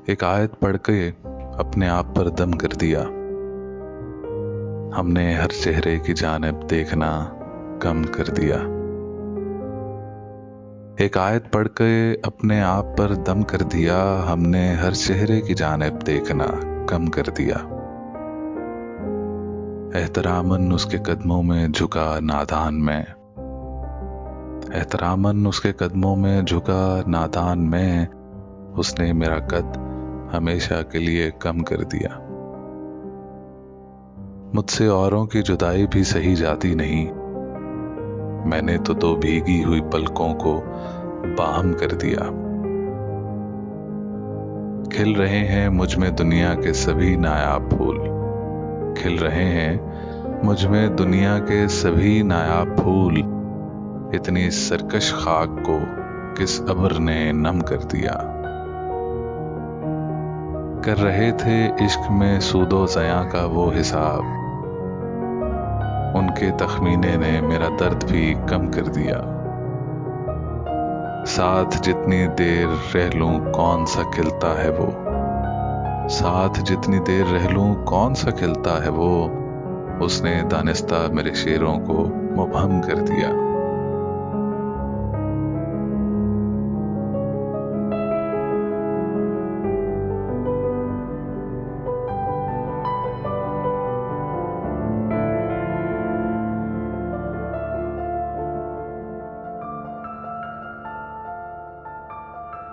एक आयत पढ़ के अपने आप पर दम कर दिया। हमने हर चेहरे की जानिब देखना कम कर दिया। एक आयत पढ़ के अपने आप पर दम कर दिया। हमने हर चेहरे की जानिब देखना कम कर दिया। एहतरामन उसके कदमों में झुका नादान में। एहतरामन उसके कदमों में झुका नादान में। उसने मेरा कद हमेशा के लिए कम कर दिया। मुझसे औरों की जुदाई भी सही जाती नहीं। मैंने तो दो भीगी हुई पलकों को बाहम कर दिया। खिल रहे हैं मुझ में दुनिया के सभी नायाब फूल। खिल रहे हैं मुझ में दुनिया के सभी नायाब फूल। इतनी सरकश खाक को किस अब्र ने नम कर दिया। कर रहे थे इश्क में सूदो ज़यां का वो हिसाब। उनके तखमीने ने मेरा दर्द भी कम कर दिया। साथ जितनी देर रह लूं कौन सा खिलता है वो। साथ जितनी देर रह लूं कौन सा खिलता है वो। उसने दानिस्ता मेरे शेरों को मुबहम कर दिया।